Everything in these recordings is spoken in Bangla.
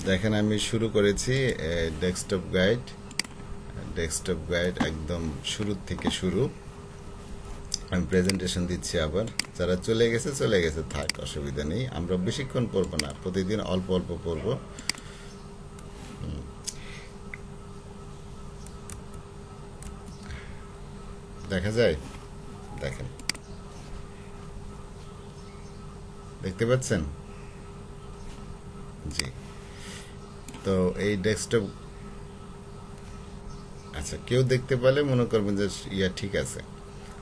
দেখেন আমি শুরু করেছি ডেস্কটপ গাইড একদম শুরু থেকে শুরু। আমি প্রেজেন্টেশন দিচ্ছি আবার। যারা চলে গেছে থাক, অসুবিধা নেই। আমরা বেশিক্ষণ পড়বো না, প্রতিদিন অল্প অল্প পড়বো। দেখা যায়, দেখেন, দেখতে পাচ্ছেন? জি। তো এই ডেস্কটপ, আচ্ছা, কেউ দেখতে পেলে মনে করবেন যে ঠিক আছে।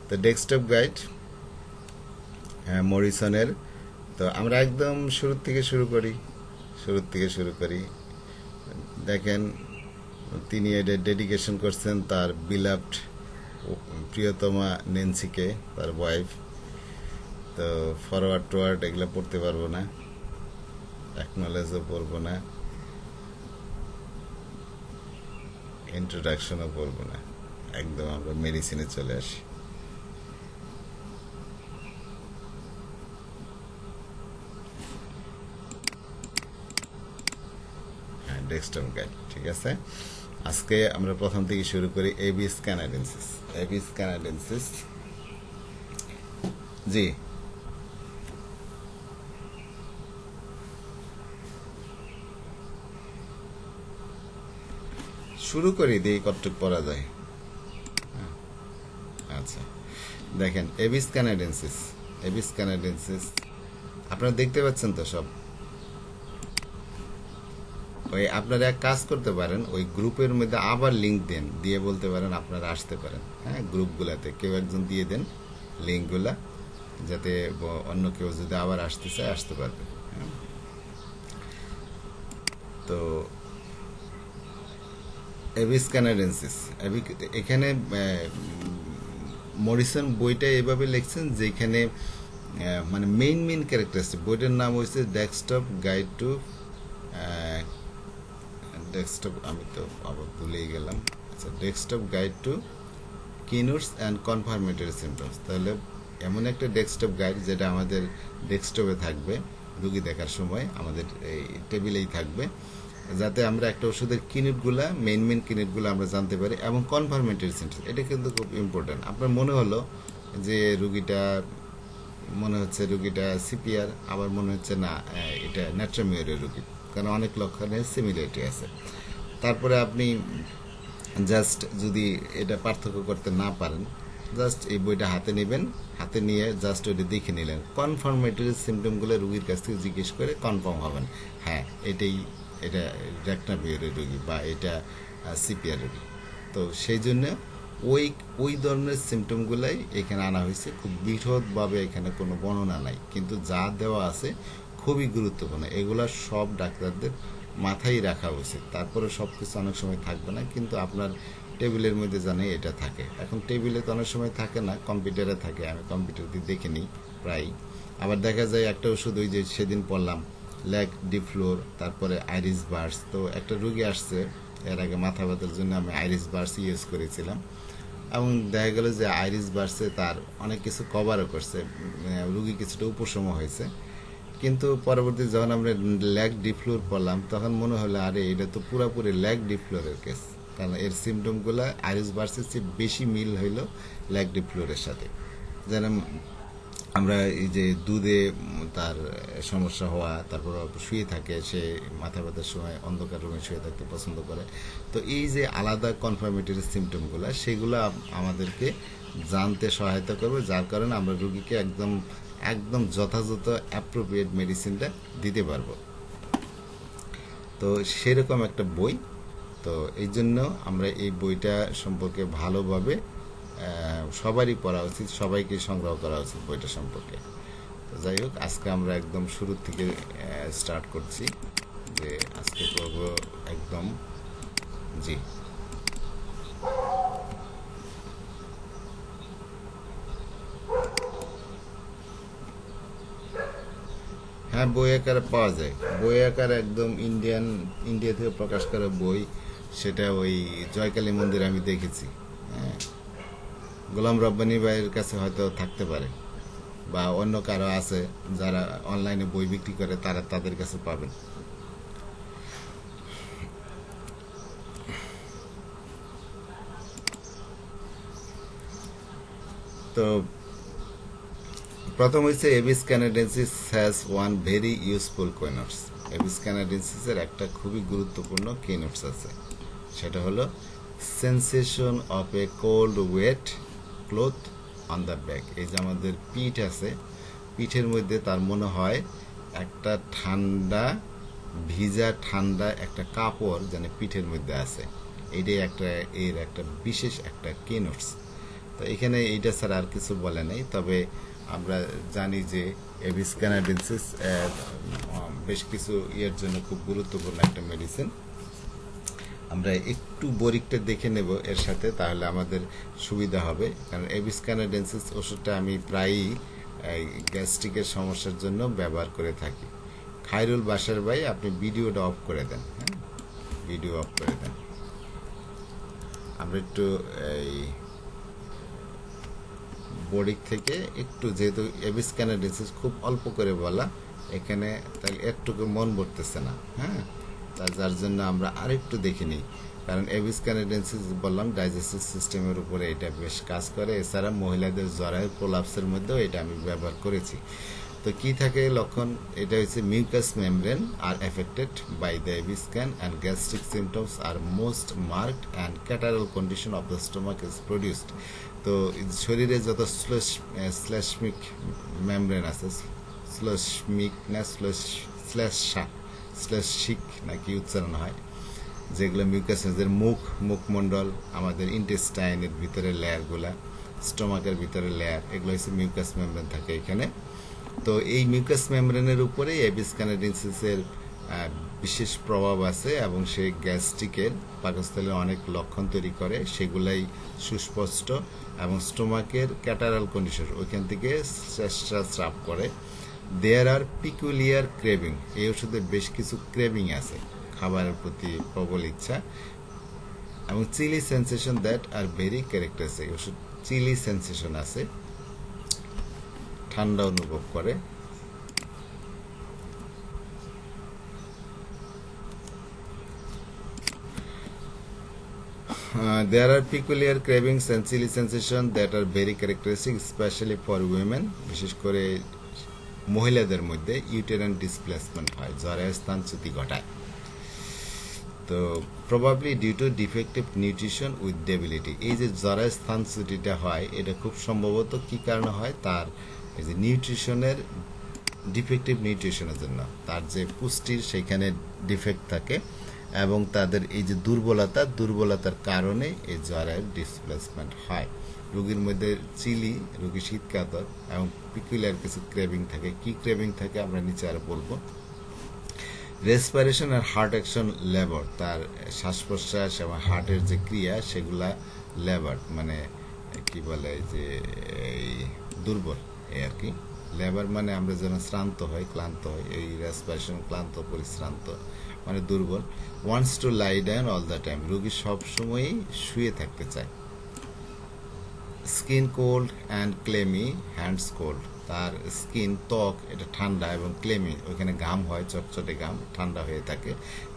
তো ডেস্কটপ গাইড মরিসনের। তো আমরা একদম শুরু থেকে শুরু করি। দেখেন, তিনি এটা ডেডিকেশন করছেন তার বিলাভড প্রিয়তমা নেন্সিকে, তার ওয়াইফ। তো ফরওয়ার্ড টুয়ার্ড এগুলো পড়তে পারবো না, অ্যাকনলেজও পড়বো না, ইন্ট্রোডাকশনও পড়বো না। একদম আমরা মেডিসিনে চলে আসি। হ্যাঁ, ডেস্কটপ গাইড, ঠিক আছে। আজকে আমরা প্রথম থেকে শুরু করি। এবিস ক্যানাডেন্সিস। জি, শুরু করি, দিয়ে কতটুক পড়া যায়। আচ্ছা, দেখেন, এবিস ক্যানাডেন্সিস আপনারা দেখতে পাচ্ছেন তো সব। ওই আপনারা এক কাজ করতে পারেন, ওই গ্রুপের মধ্যে আবার লিঙ্ক দেন, দিয়ে বলতে পারেন আপনারা আসতে পারেন। হ্যাঁ, গ্রুপগুলাতে কেউ একজন দিয়ে দেন লিঙ্কগুলা, যাতে অন্য কেউ যদি আবার আসতে চায় আসতে পারবে। হ্যাঁ। তো এবিস ক্যানাডেন্সিস, এখানে মরিসন বইটা এভাবে লিখছেন যে এখানে মানে মেইন ক্যারেক্টারিস্টিক, বইটার নাম হয়েছে ডেস্কটপ, আমি তো আবার ভুলেই গেলাম। আচ্ছা, desktop guide to keynotes and confirmatory symptoms. তাহলে এমন একটা ডেস্কটপ গাইড যেটা আমাদের ডেস্কটপে থাকবে, রুগী দেখার সময় আমাদের এই টেবিলেই থাকবে, যাতে আমরা একটা ওষুধের কিনিটগুলা, মেইন কিনিটগুলো আমরা জানতে পারি, এবং কনফার্মেটরি সিমটমস। এটা কিন্তু খুব ইম্পর্টেন্ট। আপনার মনে হলো যে রুগীটা সিপিআর, আবার মনে হচ্ছে না এটা ন্যাট্রামিওরের রুগী, কারণ অনেক লক্ষণের সিমিলারিটি আছে। তারপরে আপনি জাস্ট যদি এটা পার্থক্য করতে না পারেন, জাস্ট এই বইটা হাতে নেবেন, হাতে নিয়ে জাস্ট ওইটা দেখে নিলেন। কনফার্মেটরি সিমটমগুলো রুগীর কাছ থেকে জিজ্ঞেস করে কনফার্ম হবেন, হ্যাঁ এটা র্যাকনাভিয়ারের রোগী বা এটা সিপিআর রোগী। তো সেই জন্য ওই ওই ধরনের সিমটমগুলাই এখানে আনা হয়েছে। খুব বিশদভাবে এখানে কোনো বর্ণনা নাই, কিন্তু যা দেওয়া আছে খুবই গুরুত্বপূর্ণ। এগুলা সব ডাক্তারদের মাথায় রাখা উচিত। তারপরে সব কিছু অনেক সময় থাকবে না, কিন্তু আপনার টেবিলের মধ্যে জানে এটা থাকে। এখন টেবিলে তো অনেক সময় থাকে না, কম্পিউটারে থাকে। আমি কম্পিউটার দিয়ে দেখে নিই প্রায়। আবার দেখা যায় একটা ওষুধ, ওই যে সেদিন পড়লাম ল্যাক ডিফ্লোর, তারপরে আইরিস বার্স। তো একটা রুগী আসছে, এর আগে মাথা ব্যথার জন্য আমি আইরিস বার্স ইউজ করেছিলাম, এবং দেখা গেল যে আইরিস বার্সে তার অনেক কিছু কভারও করছে, রুগী কিছুটা উপশম হয়েছে। কিন্তু পরবর্তী যখন আমরা ল্যাক ডিফ্লোর পড়লাম, তখন মনে হলো আরে এটা তো পুরোপুরি ল্যাক ডিফ্লোরের কেস, কারণ এর সিমটমগুলো আইরিস বার্সের চেয়ে বেশি মিল হইল ল্যাক ডিফ্লোরের সাথে। যেন আমরা এই যে দুধে তার সমস্যা হওয়া, তারপর শুয়ে থাকে, সে মাথা ব্যথার সময় অন্ধকার রুমে শুয়ে থাকতে পছন্দ করে। তো এই যে আলাদা কনফার্মেটরি সিমটমগুলো, সেগুলো আমাদেরকে জানতে সহায়তা করবে, যার কারণে আমরা রুগীকে একদম একদম যথাযথ অ্যাপ্রোপ্রিয়েট মেডিসিনটা দিতে পারবো। তো সেরকম একটা বই। তো এই জন্য আমরা এই বইটা সম্পর্কে ভালোভাবে সবারই পড়া উচিত, সবাইকে সংগ্রহ করা উচিত বইটা সম্পর্কে। তো যাই হোক, আজকে আমরা একদম শুরু থেকে স্টার্ট করছি, যে আজকে করব একদম। জি, হ্যাঁ, বই আকারে পাওয়া যায়। বই আকারে একদম ইন্ডিয়া থেকে প্রকাশ করা বই, সেটা ওই জয়কালী মন্দিরে আমি দেখেছি। হ্যাঁ, গোলাম রব্বানী ভাইয়ের কাছে হয়তো থাকতে পারে, বা অন্য কারো আছে যারা অনলাইনে বই বিক্রি করে, তাদের কাছে পাবেন। তো প্রথম হচ্ছে Abies canadensis has one very useful keynotes. Abies ক্যানাডেন্সিসের একটা খুবই গুরুত্বপূর্ণ কেনোটস আছে, সেটা হলো sensation of a cold wet cloth on the back. এই যে আমাদের পিঠ আছে, পিঠের মধ্যে তার মনে হয় একটা ঠান্ডা ভিজা ঠান্ডা একটা কাপড় যেন পিঠের মধ্যে আছে। এইটাই এর একটা বিশেষ একটা কেনোটস। তো এখানে এইটা ছাড়া আর কিছু বলে নাই। তবে আমরা জানি যে এবিস ক্যানাডেন্সিস বেশ কিছু ইয়ের জন্য খুব গুরুত্বপূর্ণ একটা মেডিসিন। আমরা একটু বরিকটা দেখে নেব এর সাথে, তাহলে আমাদের সুবিধা হবে। কারণ এবিস ক্যানাডেন্সিস ওষুধটা আমি প্রায়ই গ্যাস্ট্রিকের সমস্যার জন্য ব্যবহার করে থাকি। খায়রুল বাসার ভাই, আপনি ভিডিওটা অফ করে দেন। হ্যাঁ, ভিডিও অফ করে দেন। আমরা একটু এই বডিক থেকে একটু, যেহেতু এবিস ক্যানাডেন্সিস খুব অল্প করে বলা, এখানে তাহলে একটুকু মন পড়তেছে না। হ্যাঁ, যার জন্য আমরা আরেকটু দেখে নিই। কারণ এবিস ক্যানাডেন্সিস বললাম ডাইজেস্টিভ সিস্টেমের উপরে এটা বেশ কাজ করে। এছাড়া মহিলাদের জরায়ু প্রলাপসের মধ্যেও এটা আমি ব্যবহার করেছি। তো কি থাকে লক্ষণ? এটা হচ্ছে mucous membrane are affected by the abies can and gastric symptoms are most marked and catarrhal condition of the stomach is produced. তো শরীরে যত শ্লেষ্মিক মেমব্রেন আছে, শ্লেষ্মিক না শ্লেষ্মিক নাকি উচ্চারণ হয়, যেগুলো মিউকাস, মুখমণ্ডল, আমাদের ইন্টেস্টাইনের ভিতরে লেয়ারগুলা, স্টোমাকের ভিতরে লেয়ার, এগুলো হচ্ছে মিউকাস মেমব্রেন থাকে এখানে। তো এই মিউকাস মেমব্রেনের উপরে এবিস ক্যানাডেন্সিসের বিশেষ প্রভাব আছে এবং সেই গ্যাস্ট্রিকের পাকস্থলীর অনেক লক্ষণ তৈরি করে, সেগুলাই সুস্পষ্ট। এবং স্টোমাকের ক্যাটারাল কন্ডিশন, ওইখান থেকে স্রাব করে। দেয়ার আর পিকুলিয়ার ক্রেভিং, এই ওষুধে বেশ কিছু ক্রেভিং আছে, খাবারের প্রতি প্রবল ইচ্ছা, এবং chilly sensation that are very characteristic. ওষুধ চিলি সেন্সেশন আছে, ঠান্ডা অনুভব করে। There are peculiar cravings and chilly sensation that are very characteristic, especially for women. বিশেষ করে মহিলাদের মধ্যে ইউটেরাইন ডিসপ্লেসমেন্ট হয়, জরায়ু স্থানচ্যুতি ঘটায়। তো probably due to defective nutrition with debility. এই যে জরায়ু স্থানচ্যুতিটা হয়, এটা খুব সম্ভবত কি কারণে হয়? তার এই যে নিউট্রিশনের ডিফেক্টিভ নিউট্রিশনের জন্য, তার যে পুষ্টির সেখানে ডিফেক্ট থাকে, এবং তাদের এই যে দুর্বলতার কারণে এই জরায়ুর ডিসপ্লেসমেন্ট হয়। রোগীর মধ্যে চিলি, রোগী শীতকাতর এবং পিকুলার কিছু ক্রেভিং থাকে। কি ক্রেভিং থাকে আমরা নিচে আরো বলবো। রেসপিরেশন আর হার্ট অ্যাকশন লেবার, তার শ্বাস প্রশ্বাস এবং হার্টের যে ক্রিয়া সেগুলা লেবার, মানে কি বলে যে এই দুর্বল, এই আর কি। লেবার মানে আমরা যেন শ্রান্ত হয়, ক্লান্ত হয়, এই রেসপিরেশন ক্লান্ত, পরিশ্রান্ত মানে দুর্বল। Wants to lie down all the time, রোগী সবসময়ই শুয়ে থাকতে চায়। Skin cold and clammy, hands cold, তার স্কিন ত্বক এটা ঠান্ডা এবং ক্লেমি, ওইখানে ঘাম হয়, চটচটে ঘাম, ঠান্ডা হয়ে থাকে।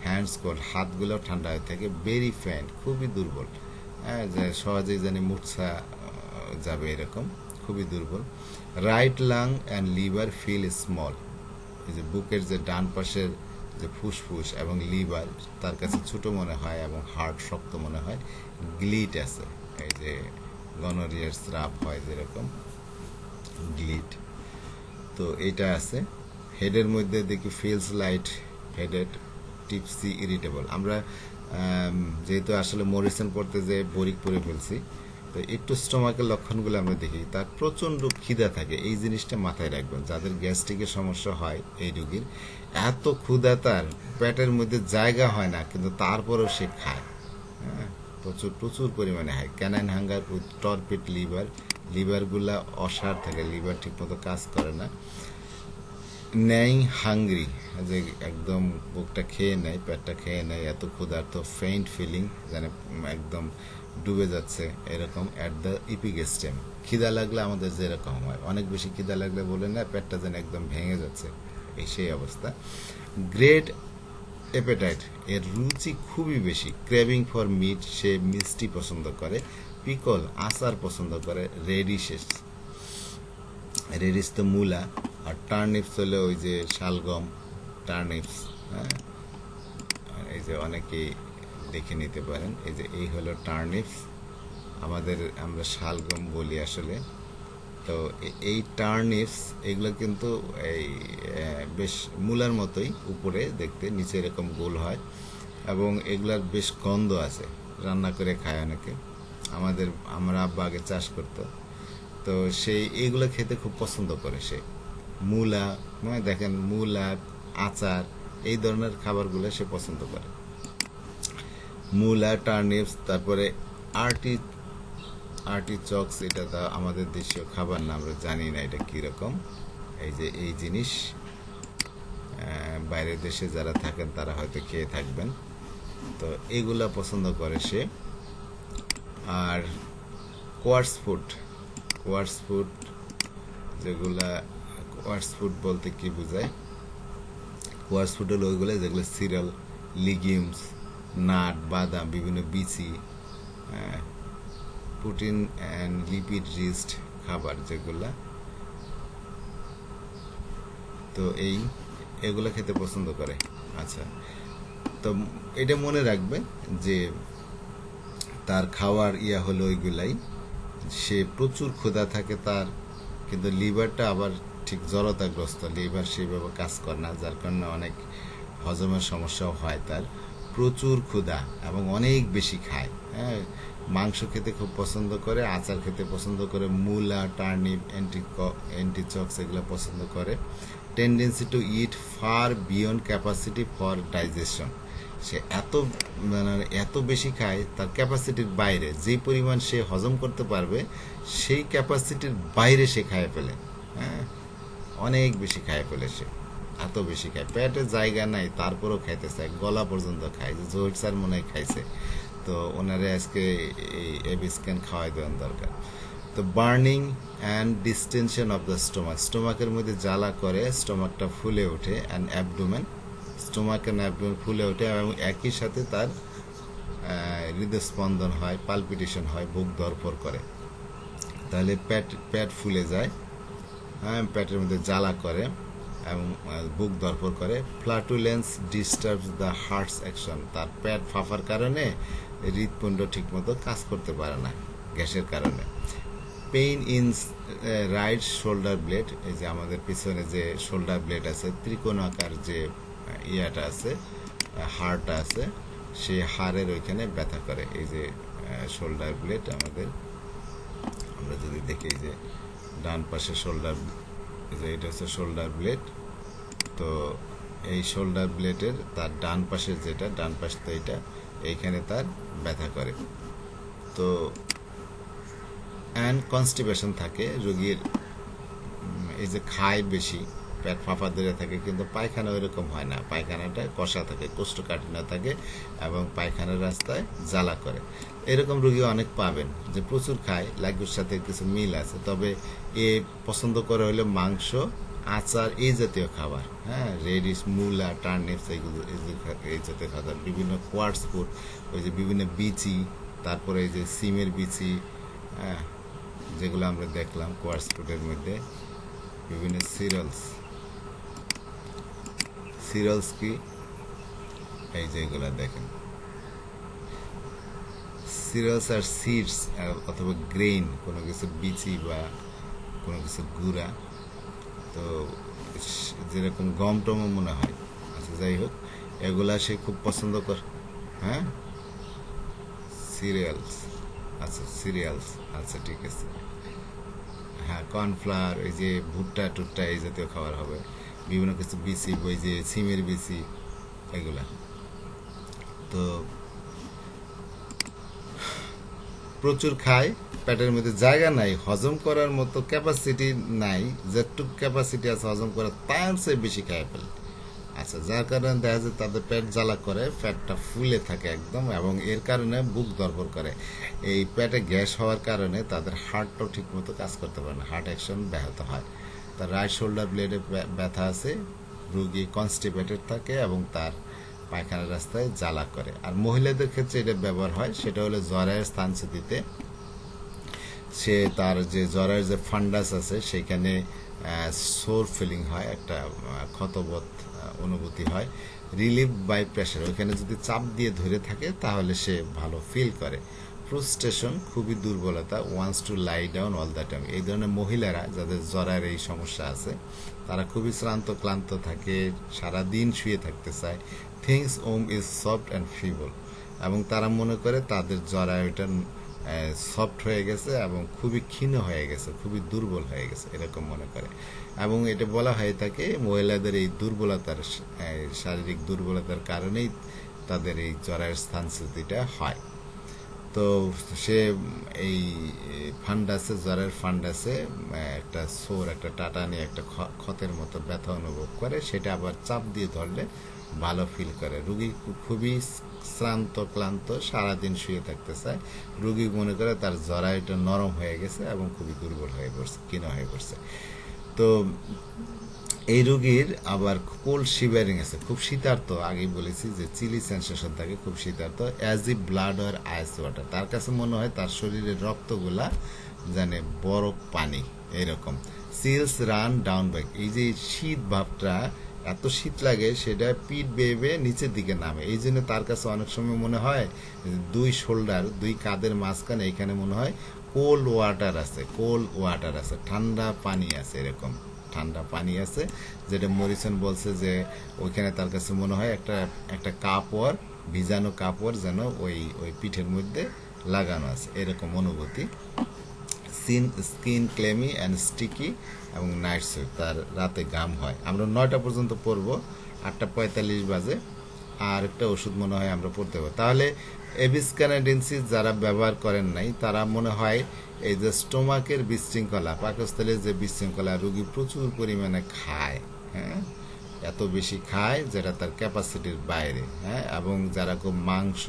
হ্যান্ডস কোল্ড, হাতগুলো ঠান্ডা হয়ে থাকে। ভেরি ফেইন্ট, খুবই দুর্বল, হ্যাঁ, যে সহজেই জানি মূর্ছা যাবে এরকম, খুবই দুর্বল। Right lung and liver feel small, এই যে বুকের যে ডান পাশের যে ফুসফুস এবং লিভার তার কাছে ছোট মনে হয় এবং হার্ট শক্ত মনে হয়। গ্লিট আছে, এই যে গনোরিয়ার স্রাব হয় যেরকম গ্লিট, তো এটা আছে। হেডের মধ্যে দেখি ফিলস লাইট হেডেড, টিপসি, ইরিটেবল। আমরা যেহেতু আসলে মরিসন পড়তে যে বরিক পরে ফেলছি, তো একটু স্টোমাকের লক্ষণগুলো আমরা দেখি। তার প্রচণ্ড ক্ষুধা থাকে, এই জিনিসটা মাথায় রাখবেন। যাদের গ্যাস্ট্রিকের সমস্যা হয় এই রোগীর, এত ক্ষুধা, তার পেটের মধ্যে জায়গা হয় না, কিন্তু তারপরেও সে খায়। হ্যাঁ, প্রচুর পরিমাণে হয়। ক্যানাইন হাঙ্গার উইথ টর্পিড লিভার, লিভারগুলা অসার থাকে, লিভার ঠিকমতো কাজ করে না। নেই হাঙ্গ্রি, যে একদম বুকটা খেয়ে নেয়, পেটটা খেয়ে নেয়, এত ক্ষুধার্ত। ফেইন্ট ফিলিং, যেন একদম ডুবে যাচ্ছে এরকম। অ্যাট দ্য ইপিগেস্টেম, খিদা লাগলে আমাদের যেরকম হয়, অনেক বেশি খিদা লাগলে বলে না পেটটা যেন একদম ভেঙে যাচ্ছে, এই সেই অবস্থা। গ্রেট অ্যাপেটাইট, এর রুচি খুবই বেশি। ক্রেভিং ফর মিট, সে মিষ্টি পছন্দ করে। পিকল আচার পছন্দ করে, রেডিশেস, রেডিশ তো মূলা, আর টার্নিপস হলো ওই যে শালগম, টার্নিপস। হ্যাঁ, এই যে অনেকেই দেখে নিতে পারেন, এই যে এই হলো টার্নিপস, আমরা শালগম বলি আসলে। তো এই টার্নিপস এগুলো কিন্তু এই বেশ মূলার মতোই উপরে দেখতে, নিচে এরকম গোল হয়, এবং এগুলার বেশ গন্ধ আছে, রান্না করে খায় অনেকে। আমরা আব্বা আগে চাষ করতো, তো সেই এইগুলো খেতে খুব পছন্দ করে সে। মূলা, মানে দেখেন মূলা, আচার, এই ধরনের খাবারগুলো সে পছন্দ করে। মূলা, টার্নিপস, তারপরে আর্টিচক্স, এটা তো আমাদের দেশীয় খাবার না, আমরা জানি না এটা কীরকম। এই যে এই জিনিস বাইরের দেশে যারা থাকেন তারা হয়তো খেয়ে থাকবেন। তো এগুলা পছন্দ করে সে। আর কোয়ার্টস ফুড বলতে কি বোঝায়? কোয়ার্টস ফুড হলো ওইগুলো যেগুলো সিরিয়াল, লিগিউমস, নাট, বাদাম, বিভিন্ন বিচি, প্রোটিন অ্যান্ড লিপিড রিচড খাবার যেগুলা, তো এগুলো খেতে পছন্দ করে। আচ্ছা, তো এটা মনে রাখবে যে তার খাওয়ার হলো ওইগুলাই। সে প্রচুর ক্ষুধা থাকে তার, কিন্তু লিভারটা আবার ঠিক জড়তাগ্রস্ত, লিভার সেইভাবে কাজ করে না, যার কারণে অনেক হজমের সমস্যাও হয় তার। প্রচুর ক্ষুধা এবং অনেক বেশি খায়। হ্যাঁ, মাংস খেতে খুব পছন্দ করে, আচার খেতে পছন্দ করে, মূলা, টার্নিপ, অ্যান্টিচক্স এগুলো পছন্দ করে। Tendency to eat far beyond capacity for digestion. সে এত বেশি খায়, তার ক্যাপাসিটির বাইরে, যেই পরিমাণ সে হজম করতে পারবে সেই ক্যাপাসিটির বাইরে সে খায় ফেলে। হ্যাঁ, অনেক বেশি খায় ফেলে সে, এত বেশি খায়, পেটে জায়গা নাই তারপরও খাইতে চায়, গলা পর্যন্ত খায়। যে জহির স্যার মনে হয় খাইছে, তো ওনারে আজকে এই এবি স্ক্যান খাওয়াই দেওয়ার দরকার। তো burning and distension of the স্টোমাকের মধ্যে জ্বালা করে, স্টোমাকটা ফুলে ওঠে, and abdomen, stomach and abdomen ফুলে ওঠে, এবং একই সাথে তার হৃদস্পন্দন হয়, পালপিটেশন হয়, বুক ধরফর করে। তাহলে পেট ফুলে যায়, হ্যাঁ, পেটের মধ্যে জ্বালা করে এবং বুক ধরফর করে। ফ্লাটুলেন্স ডিস্টার্বস দ্য হার্টস অ্যাকশন, তার পেট ফাঁপার কারণে হৃদপিণ্ড ঠিকমতো কাজ করতে পারে না গ্যাসের কারণে। Pain in right shoulder blade, এই যে আমাদের পিছনে যে শোল্ডার ব্লেড আছে, ত্রিকোণাকার যে ইয়াটা আছে, হাড়টা আছে, সেই হাড়ের ওইখানে ব্যথা করে। এই যে শোল্ডার ব্লেড আমরা যদি দেখি, যে ডান পাশে শোল্ডার, যে এটা হচ্ছে শোল্ডার ব্লেড, তো এই শোল্ডার ব্লেডের তার ডান পাশের যেটা, ডান পাশ তো এইটা, এইখানে তার ব্যথা করে। তো অ্যান্ড কনস্টিপেশন থাকে রোগীর, এই যে খায় বেশি, পেট ফাঁপা ধরে থাকে, কিন্তু পায়খানা ওইরকম হয় না, পায়খানাটা কষা থাকে, কোষ্ঠকাঠিন্য থাকে, এবং পায়খানার রাস্তায় জ্বালা করে। এরকম রোগী অনেক পাবেন যে প্রচুর খায়, লাগুর সাথে কিছু মিল আছে, তবে এ পছন্দ করে হলো মাংস, আচার, এই জাতীয় খাবার। হ্যাঁ, রেডিশ, মূলা, টার্নিপস, এইগুলো এই জাতীয় খাবার, বিভিন্ন কোয়ার্টস ফুড, ওই যে বিভিন্ন বিচি, তারপরে এই যে সিমের বিচি, হ্যাঁ, যেগুলো আমরা দেখলাম কোয়ার্টস ফুডের মধ্যে। বিভিন্ন সিরিয়ালস কি, এই যে এগুলো দেখেন, সিরিয়ালস আর সিডস অথবা গ্রেইন, কোনো কিছু বিচি বা কোনো কিছু গুঁড়া, তো যেরকম গম টমও মনে হয়। আচ্ছা, যাই হোক, এগুলা সে খুব পছন্দ করে। হ্যাঁ, সিরিয়ালস, আচ্ছা ঠিক আছে। হ্যাঁ, কর্নফ্লাওয়ার, এই যে ভুট্টা টুট্টা, এই জাতীয় খাবার হবে। বিভিন্ন কিছু বিচি, ওই যে সিমের বিচি, এগুলা। তো প্রচুর খায়, পেটের মধ্যে জায়গা নাই, হজম করার মতো ক্যাপাসিটি নাই, যেটুক ক্যাপাসিটি আছে হজম করার তার চেয়ে বেশি খায় ফেলে। আচ্ছা, যার কারণে দেখা যায় তাদের পেট জ্বালা করে, পেটটা ফুলে থাকে একদম, এবং এর কারণে বুক ধরফর করে। এই পেটে গ্যাস হওয়ার কারণে তাদের হার্টটাও ঠিক মতো কাজ করতে পারে না, হার্ট অ্যাকশন ব্যাহত হয়। তার রাইট শোল্ডার ব্লেডে ব্যথা আছে, রুগী কনস্টিপেটেড থাকে, এবং তার পায়খানার রাস্তায় জ্বালা করে। আর মহিলাদের ক্ষেত্রে এটা ব্যবহার হয়, সেটা হলো জরায়ের স্থানচ্যুতিতে সে তার যে জ্বরের যে ফান্ডাস আছে সেখানে সোর ফিলিং হয়, একটা ক্ষতবোধ অনুভূতি হয়। রিলিভ বাই প্রেশার, ওইখানে যদি চাপ দিয়ে ধরে থাকে তাহলে সে ভালো ফিল করে। ফ্রুস্ট্রেশন, খুবই দুর্বলতা। Wants to lie down all the time, এই ধরনের মহিলারা যাদের জ্বরের এই সমস্যা আছে তারা খুবই শ্রান্ত ক্লান্ত থাকে, সারাদিন শুয়ে থাকতে চায়। Things Om is soft and feeble, এবং তারা মনে করে তাদের জরায়ুটা সফট হয়ে গেছে এবং খুবই ক্ষীণ হয়ে গেছে, খুবই দুর্বল হয়ে গেছে, এরকম মনে করে। এবং এটা বলা হয়ে থাকে মহিলাদের এই দুর্বলতার, শারীরিক দুর্বলতার কারণেই তাদের এই জরায়ুর স্থানচ্যুতিটা হয়। তো সে এই ফান্ডাসে, জ্বরের ফান্ডাসে একটা সোর, একটা টাটানি, একটা ক্ষতের মতো ব্যথা অনুভব করে, সেটা আবার চাপ দিয়ে ধরলে ভালো ফিল করে। রুগী খুবই শ্রান্ত ক্লান্ত, সারাদিন শুয়ে থাকতে চায়। রুগী মনে করে তার জরায়ুটা নরম হয়ে গেছে এবং খুবই দুর্বল হয়ে পড়ছে, ক্ষীণ হয়ে পড়ছে। তো এই রোগীর আবার কোল্ড শিভারিং আছে, খুব শীতার্ত। আগেই বলেছি যে চিলি সেন্সেশন থাকে, খুব শীতার্ত। As he blood R ice water, তার কাছে মনে হয় তার শরীরের রক্তগুলা জানে বরফ পানি, এরকম। সিলস রান ডাউন ব্যাক, এই যে শীত ভাবটা, এত শীত লাগে সেটা পিঠ বেয়ে বেয়ে নিচের দিকে নামে। এই জন্য তার কাছে অনেক সময় মনে হয় দুই শোল্ডার, দুই কাঁধের মাঝখানে এখানে মনে হয় কোল্ড ওয়াটার আছে, কোল্ড ওয়াটার আছে, ঠান্ডা পানি আছে, এরকম ঠান্ডা পানি আছে। যেটা মরিসন বলছে যে ওইখানে তার কাছে মনে হয় একটা একটা কাপড়, ভিজানো কাপড় যেন ওই ওই পিঠের মধ্যে লাগানো আছে, এরকম অনুভূতি। স্কিন ক্লেমি অ্যান্ড স্টিকি, এবং নাইট সুইট, তার রাতে ঘাম হয়। আমরা 9টা পর্যন্ত পড়বো, 8:45 বাজে, আর একটা ওষুধ মনে হয় আমরা পড়তে পারবো। তাহলে এবিস ক্যানাডেন্সিস যারা ব্যবহার করেন নাই তারা মনে হয় এই যে স্টোমাকের বিশৃঙ্খলা, পাকস্থলীর যে বিশৃঙ্খলা, রোগী প্রচুর পরিমাণে খায়, হ্যাঁ, এত বেশি খায় যেটা তার ক্যাপাসিটির বাইরে, হ্যাঁ, এবং যারা খুব মাংস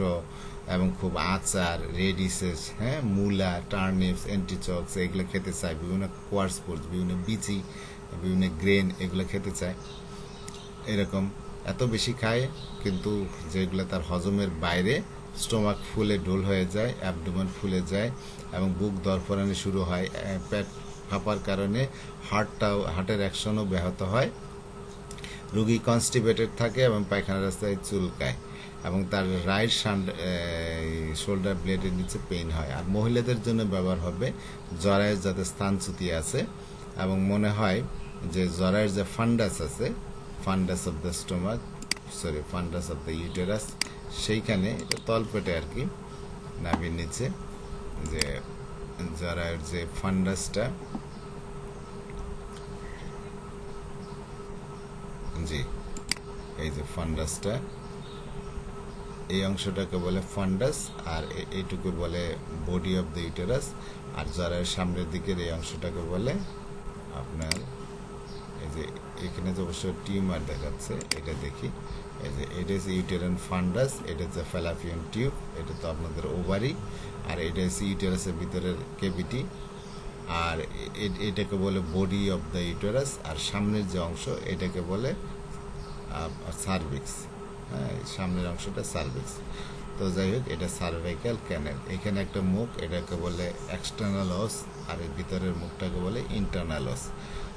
এবং খুব আচার, রেডিসেস, হ্যাঁ, মূলা, টার্নিপস, অ্যান্টিচক্স, এগুলো খেতে চায়, বিভিন্ন কোয়ার্স ফুডস, বিভিন্ন বিচি, বিভিন্ন গ্রেন, এগুলো খেতে চায়, এরকম এত বেশি খায় কিন্তু যেগুলো তার হজমের বাইরে, স্টোমাক ফুলে ঢোল হয়ে যায়, অ্যাবডোমেন ফুলে যায় এবং বুক দরফরানি শুরু হয়। পেট ফাঁপার কারণে হার্টের অ্যাকশনও ব্যাহত হয়। রোগী কনস্টিপেটেড থাকে এবং পায়খানা রাস্তায় চুলকায়, এবং তার রাইট শোল্ডার ব্লেডের নিচে পেইন হয়। আর মহিলাদের জন্য ব্যবহার হবে জরায়ের যাতে স্থানচ্যুতি আছে, এবং মনে হয় যে জরায়ের যে ফান্ডাস আছে, ফান্ডাস of the stomach, sorry ফান্ডাস of the uterus, সেইখানে এটা তলপেটে আর কি, নাভির নিচে যে জরায়ের যে ফান্ডাসটা, জি, এই যে ফান্ডাসটা, এই অংশটাকে বলে ফান্ডাস, আর এইটুকু বলে বডি অফ দ্য ইউটেরাস। আর জরায়ের সামনের দিকের এই অংশটাকে বলে আপনার, এই যে এখানে যে অবশ্য টিউমার দেখাচ্ছে, এটা দেখি, এই যে এটা হচ্ছে ইউটেরান ফান্ডাস, এটা হচ্ছে ফ্যালাপিয়ান টিউব, এটা তো আপনাদের ওভারি, আর এটা হচ্ছে ইউটেরাসের ভিতরের ক্যাভিটি, আর এটাকে বলে বডি অফ দ্য ইউটেরাস। আর সামনের যে অংশ এটাকে বলে সার্ভিক্স, হ্যাঁ, সামনের অংশটা সার্ভিক্স। তো যাই হোক, এটা সার্ভাইকাল ক্যানেল, এখানে একটা মুখ, এটাকে বলে এক্সটার্নাল অস, আর এর ভিতরের মুখটাকে বলে ইন্টারনাল অস।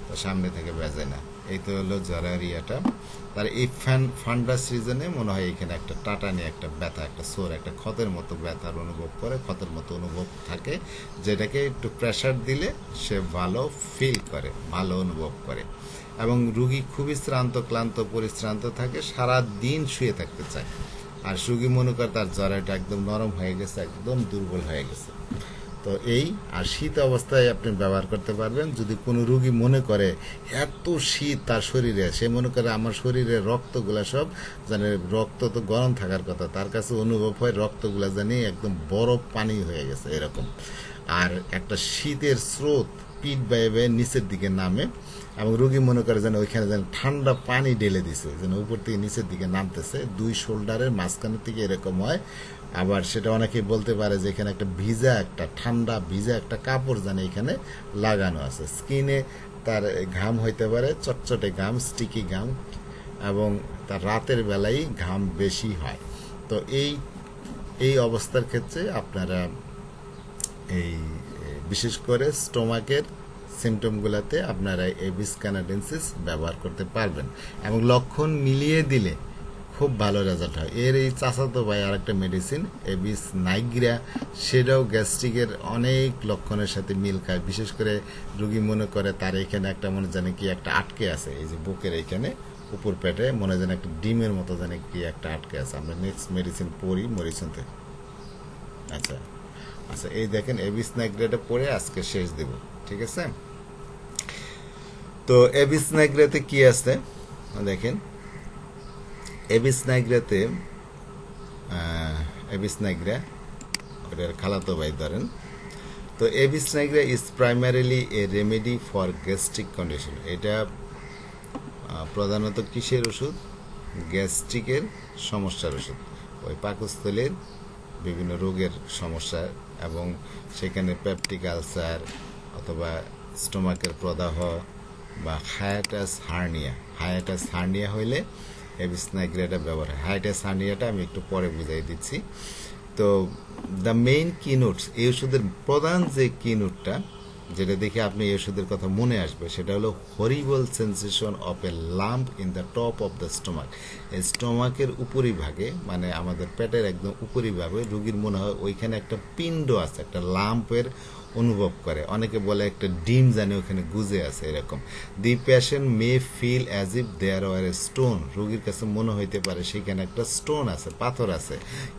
তো সামনে থেকে বেজে না। এই তো হলো জরারিয়াটা। তার এই ফান্ডাস রিজনে মনে হয় এখানে একটা টাটানি, একটা ব্যথা, একটা সোর, একটা ক্ষতের মতো ব্যথার অনুভব করে, ক্ষতের মতো অনুভব থাকে, যেটাকে একটু প্রেশার দিলে সে ভালো ফিল করে, ভালো অনুভব করে। এবং রুগী খুবই শ্রান্ত ক্লান্ত, পরিশ্রান্ত থাকে, সারা দিন শুয়ে থাকতে চায়। আর রুগী মনে করে তার জরাটা একদম নরম হয়ে গেছে, একদম দুর্বল হয়ে গেছে। তো এই, আর শীত অবস্থায় আপনি ব্যবহার করতে পারবেন। যদি কোনো রুগী মনে করে এত শীত তার শরীরে, সে মনে করে আমার শরীরের রক্তগুলা সব জানে, রক্ত তো গরম থাকার কথা, তার কাছে অনুভব হয় রক্তগুলা জানি একদম বরফ পানি হয়ে গেছে, এরকম। আর একটা শীতের স্রোত পিঠ বেয়ে বেয়ে নিচের দিকে নামে, এবং রুগী মনে করে যেন ওইখানে যেন ঠান্ডা পানি ঢেলে দিছে, যেন উপর থেকে নিচের দিকে নামতেছে, দুই শোল্ডারের মাঝখানের থেকে এরকম হয়। আবার সেটা অনেকেই বলতে পারে যে এখানে একটা ভিজা, একটা ঠান্ডা ভিজা একটা কাপড় যেন এখানে লাগানো আছে। স্কিনে তার ঘাম হইতে পারে, চটচটে ঘাম, স্টিকি ঘাম, এবং তার রাতের বেলায় ঘাম বেশি হয়। তো এই অবস্থার ক্ষেত্রে আপনারা এই বিশেষ করে স্টোমাকের সিমটমগুলোতে আপনারা এবিস কানাডেন্সিস ব্যবহার করতে পারবেন এবং লক্ষণ মিলিয়ে দিলে খুব ভালো রেজাল্ট হয়। এর এই চাচাতো ভাই আর একটা মেডিসিন এবিস নাইগ্রা, সেটাও গ্যাস্ট্রিকের অনেক লক্ষণের সাথে মিল খায়। বিশেষ করে রুগী মনে করে তার এখানে একটা মনে জানে কি একটা আটকে আছে, এই যে বুকের এইখানে উপর পেটে মনে যেন একটা ডিমের মতো জানে কি একটা আটকে আছে। আমরা নেক্সট মেডিসিন পড়ি মরিসন থেকে। আচ্ছা আচ্ছা, এই দেখেন এবিস নাইগ্রাটা পড়ে আজকে শেষ দেব, ঠিক আছে? তো এবিস নাইগ্রাতে কি আছে দেখেন। এবিস নাইগ্রাতে এবিস নাইগ্রা ওটার খালাতো ভাই ধরেন। তো Abies nigra is primarily a remedy for gastric condition. এটা প্রধানত কিসের ওষুধ? গ্যাস্ট্রিকের সমস্যার ওষুধ। ওই পাকস্থলীর বিভিন্ন রোগের সমস্যা এবং সেখানে পেপটিক আলসার অথবা স্টোমাকের প্রদাহ বা হায়াটাস হার্নিয়া হইলে এবিস নাইগ্রাটা ব্যবহার হয়। হায়াটাস হার্নিয়াটা আমি একটু পরে বুঝাই দিচ্ছি। তো দ্য মেইন কিনোটস, এই ওষুধের প্রধান যে কিনোটটা যেটা দেখে আপনি এই ওষুধের কথা মনে আসবে সেটা হলো horrible sensation of a lump in the top of the stomach. এই স্টোমাকের উপরিভাগে মানে আমাদের পেটের একদম উপরিভাগে রুগীর মনে হয় ওইখানে একটা পিণ্ড আছে, একটা লাম্পের অনুভব করে। অনেকে বলে একটা ডিম জানে ওখানে গুজে আছে এরকম। The patient may feel as if there were a stone, রোগীর কাছে মনে হইতে পারে সেখানে একটা স্টোন আছে, পাথর আছে।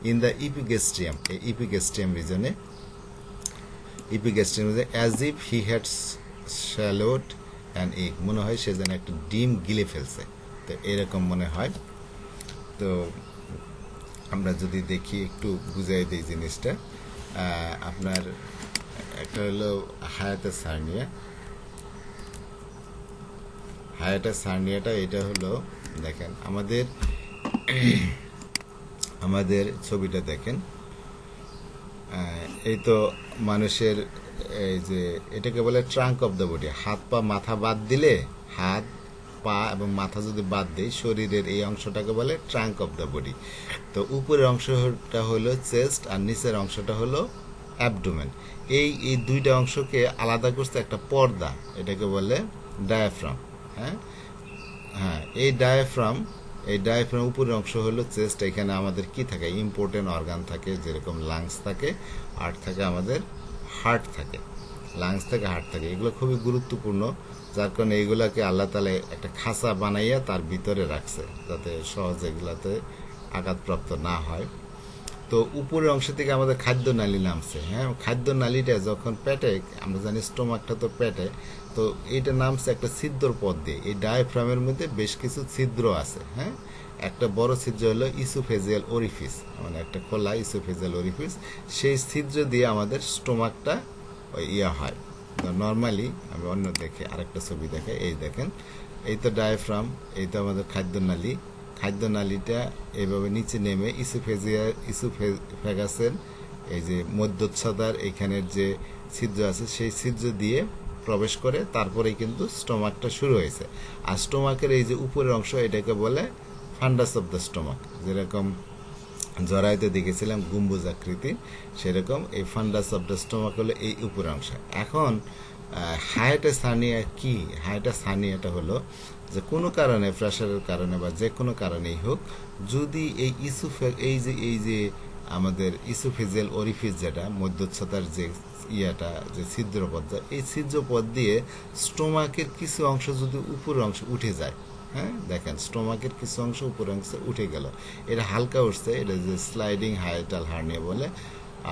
ইন দ্য ইপিগ্যাস্ট্রিয়াম, এই ইপিগ্যাস্ট্রিয়াম রিজনে as if he had swallowed an egg, মনে হয় সে যেন একটা ডিম গিলে ফেলছে, তো এরকম মনে হয়। তো আমরা যদি দেখি একটু বুঝাই দিই জিনিসটা। আপনার একটা হলো হায়াটাস হার্নিয়াটা এটা হলো দেখেন আমাদের ছবিটা দেখেন। এই তো মানুষের এই যে এটাকে বলে ট্রাঙ্ক অফ দ্য বডি। হাত পা মাথা বাদ দিলে, হাত পা এবং মাথা যদি বাদ দেয়, শরীরের এই অংশটাকে বলে ট্রাঙ্ক অফ দ্য বডি। তো উপরের অংশটা হলো চেস্ট আর নিচের অংশটা হলো অ্যাবডোমেন। এই দুইটা অংশকে আলাদা করতে একটা পর্দা, এটাকে বলে ডায়াফ্রাম। হ্যাঁ হ্যাঁ, এই ডায়াফ্রাম উপরের অংশ হলো চেস্ট। এখানে আমাদের কি থাকে? ইম্পর্টেন্ট অর্গান থাকে, যেরকম লাংস থাকে, আর থাকে আমাদের হার্ট থাকে। লাংস থাকে, হার্ট থাকে, এগুলো খুবই গুরুত্বপূর্ণ। যার কারণে এইগুলাকে আল্লাহ তাআলা একটা খাঁচা বানাইয়া তার ভিতরে রাখছে যাতে সহজে এগুলাতে আঘাতপ্রাপ্ত না হয়। তো উপরের অংশ থেকে আমাদের খাদ্য নালী নামছে। হ্যাঁ, খাদ্য নালীটা যখন পেটে, আমরা জানি স্টোমাকটা তো পেটে, তো এইটা নামছে একটা ছিদ্র পথ দিয়ে। এই ডায়াফ্রামের মধ্যে বেশ কিছু ছিদ্র আছে। হ্যাঁ, একটা বড় ছিদ্র হলো ইসোফেজিয়াল ওরিফিস, মানে একটা খোলা ইসোফেজিয়াল ওরিফিস। সেই ছিদ্র দিয়ে আমাদের স্টোমাকটা হয়। নর্মালি আমি অন্য দেখে আরেকটা ছবি দেখে, এই দেখেন, এই তো ডায়াফ্রাম, এই তো আমাদের খাদ্য নালীটা এইভাবে নিচে নেমে ইসোফেগাসের এই যে মধ্যচ্ছদার এখানের যে ছিদ্র আছে সেই ছিদ্র দিয়ে প্রবেশ করে, তারপরেই কিন্তু স্টোমাকটা শুরু হয়েছে। আর স্টোমাকের এই যে উপরের অংশ এটাকে বলে ফান্ডাস অফ দ্য স্টোমাক। যেরকম জরায়ুতে দেখেছিলাম গম্বুজ আকৃতি, সেরকম এই ফান্ডাস অফ দ্য স্টোমাক হলো এই উপরের অংশ। এখন হায়াটাস হার্নিয়া কি? হায়াটাস হার্নিয়াটা হলো যে কোনো কারণে, প্রেশারের কারণে বা যে কোনো কারণেই হোক, যদি এই যে আমাদের ইসোফেজিয়াল ওরিফিস, যেটা মধ্যচ্ছদার যে যে ছিদ্রপথ, এই ছিদ্রপথ দিয়ে স্টোমাকের কিছু অংশ যদি উপরের অংশ উঠে যায়, হ্যাঁ দেখেন স্টোমাকের কিছু অংশ উপরের অংশে উঠে গেল, এটা হালকা উঠছে, এটা যে স্লাইডিং হায়াটাল হার্নিয়া বলে।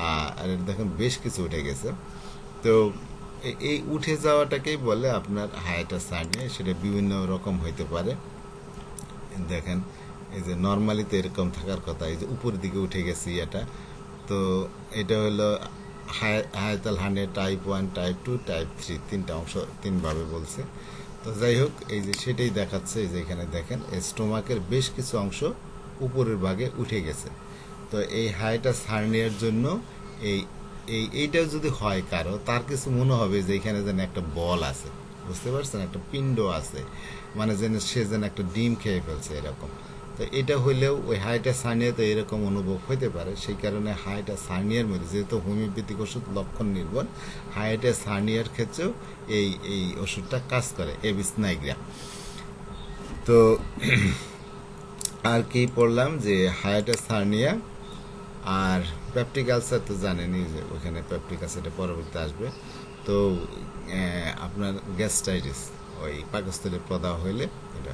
আর দেখেন বেশ কিছু উঠে গেছে। তো এই উঠে যাওয়াটাকেই বলে আপনার হায়াটাস হার্নিয়া। সেটা বিভিন্ন রকম হইতে পারে। দেখেন এই যে নর্মালি তো এরকম থাকার কথা, এই যে উপরের দিকে উঠে গেছে এটা। তো এটা হলো hiatal hernia type 1, type 2, type 3, তিনটা অংশ তিনভাবে বলছে। তো যাই হোক, এই যে সেটাই দেখাচ্ছে, এই যে এখানে দেখেন স্টোমাকের বেশ কিছু অংশ উপরের ভাগে উঠে গেছে। তো এই হায়াটাস হার্নিয়ার জন্য এইটাও যদি হয় কারো, তার কিছু মনে হবে যে এখানে যেন একটা বল আছে, বুঝতে পারছেন, একটা পিণ্ড আছে, মানে যেন সে যেন একটা ডিম খেয়ে ফেলছে এরকম। তো এটা হইলেও ওই হাইটাস হার্নিয়াতে এরকম অনুভব হতে পারে। সেই কারণে হাইটাস হার্নিয়ার মধ্যে যেহেতু হোমিওপ্যাথিক ওষুধ লক্ষণ নির্ভর, হাইটাস হার্নিয়ার ক্ষেত্রেও এই ওষুধটা কাজ করে এবিস নাইগ্রা। তো আর কি পড়লাম যে হাইটাস হার্নিয়া আর পেপটিক আলসার তো জানেনই যে ওখানে পেপটিক আলসারটা পরবর্তীতে আসবে। তো আপনার গ্যাস্ট্রাইটিস ওই পাকস্থলী প্রদাহ হইলে এটা,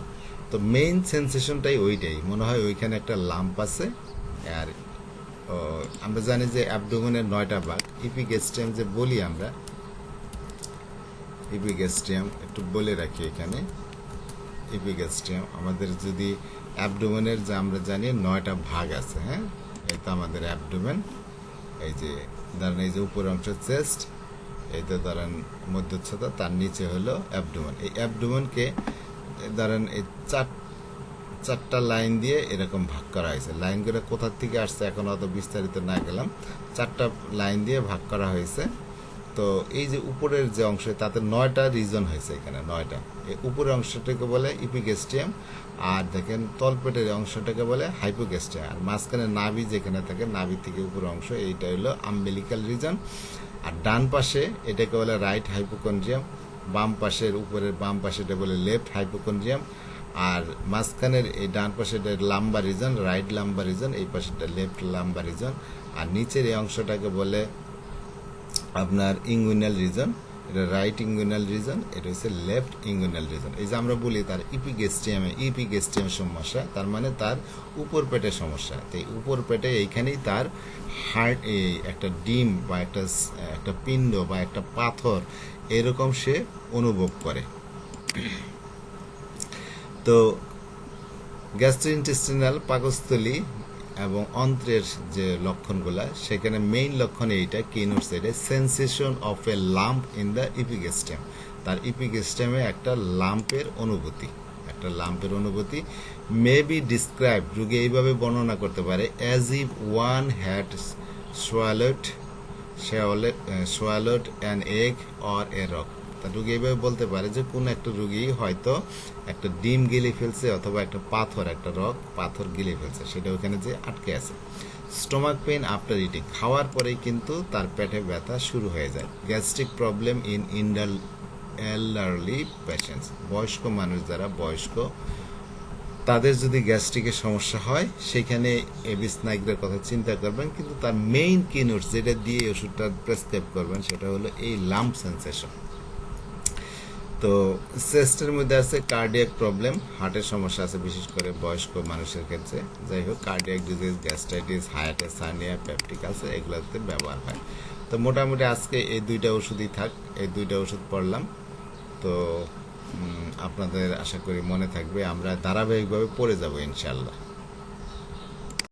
তো মেইন সেন্সেশনটাই ওইটাই মনে হয় ওইখানে একটা লাম্প আছে। আর আমরা জানি যে অ্যাবডোমেনের 9টা ভাগ, ইপিগ্যাস্ট্রিয়াম যে বলি আমরা, ইপিগ্যাস্ট্রিয়াম একটু বলে রাখি এখানে। ইপিগ্যাস্ট্রিয়াম আমাদের যদি অ্যাবডোমেনের যে আমরা জানি 9টা ভাগ আছে, হ্যাঁ, এই তো আমাদের অ্যাবডোমেন। এই যে ধরেন এই যে উপর অংশ চেস্ট, এই তো ধরেন মধ্যচ্ছদা, তার নিচে হলো অ্যাবডোমেন। এই অ্যাবডোমেনকে ধরেন এই চারটা লাইন দিয়ে এরকম ভাগ করা হয়েছে। লাইনগুলো কোথার থেকে আসছে এখন অত বিস্তারিত না গেলাম, 4টা লাইন দিয়ে ভাগ করা হয়েছে। তো এই যে উপরের যে অংশ তাতে 9টা রিজন হয়েছে, এখানে 9টা। এই উপরের অংশটাকে বলে ইপিগ্যাস্ট্রিয়াম, আর দেখেন তলপেটের অংশটাকে বলে হাইপোগ্যাস্ট্রিয়াম, আর মাঝখানে নাভি যেখানে থাকে, নাভি থেকে উপরের অংশ এইটা হলো আম্বিলিক্যাল রিজন। আর ডান পাশে এটাকে বলে রাইট হাইপোকন্ড্রিয়াম, বাম পাশের উপরের বাম পাশেটা বলে লেফট হাইপোকন্ড্রিয়াম, আর মাঝখানের এই ডান পাশে lumber reason, right lumber reason, এই পাশেটা লেফট লাম্বার রিজন, আর নিচের এই অংশটাকে বলে আপনার ইঙ্গুইনাল রিজন, এটা রাইট ইঙ্গুইনাল রিজন, এটা হচ্ছে লেফট ইঙ্গুইনাল রিজন। এই যে আমরা বলি তার ইপিগ্যাস্ট্রিয়াম সমস্যা, তার মানে তার উপর পেটের সমস্যা। তো এই উপর পেটে এইখানেই তার হার্ট, এই একটা ডিম বা একটা পিণ্ড বা একটা পাথর এরকম সে অনুভব করে। তো গ্যাস্ট্রোইন্টেস্টিনাল পাকস্থলী এবং অন্ত্রের যে লক্ষণগুলা, সেখানে মেইন লক্ষণ এইটা কি নোটস, এটা sensation of a lump in the epigastrium. তার ইপিগ্যাস্ট্রিয়ামে একটা লাম্পের অনুভূতি মে বি ডিসক্রাইব, রোগী এইভাবে বর্ণনা করতে পারে, as if one had swallowed an egg or a rock. রোগী এইভাবে বলতে পারে যে কোন একটা রোগী হয়তো একটা ডিম গিলে ফেলছে অথবা একটা পাথর গিলে ফেলছে, সেটা ওখানে যে আটকে আছে। স্টোমাক পেইন আফটার ইটিং, খাওয়ার পরেই কিন্তু তার পেটে ব্যথা শুরু হয়ে যায়। Gastric problem in elderly patients, বয়স্ক মানুষ যারা বয়স্ক তাদের যদি গ্যাস্ট্রিকের সমস্যা হয়, সেখানে এবিস নাইগ্রার কথা চিন্তা করবেন। কিন্তু তার মেইন কি নোটস যেটা দিয়ে ওষুধটা প্রেসক্রাইব করবেন সেটা হলো এই লাম্প সেন্সেশন। তো চেস্টের মধ্যে আছে কার্ডিয়াক প্রবলেম, হার্টের সমস্যা আছে বিশেষ করে বয়স্ক মানুষের ক্ষেত্রে। যাই হোক, cardiac disease, gastritis, hiatus hernia, peptic ulcer এগুলোতে ব্যবহার হয়। তো মোটামুটি আজকে এই 2টা ওষুধই থাক, এই 2টা ওষুধ পড়লাম। তো আপনাদের আশা করি মনে থাকবে, আমরা ধারাবাহিকভাবে পড়ে যাব ইনশাআল্লাহ।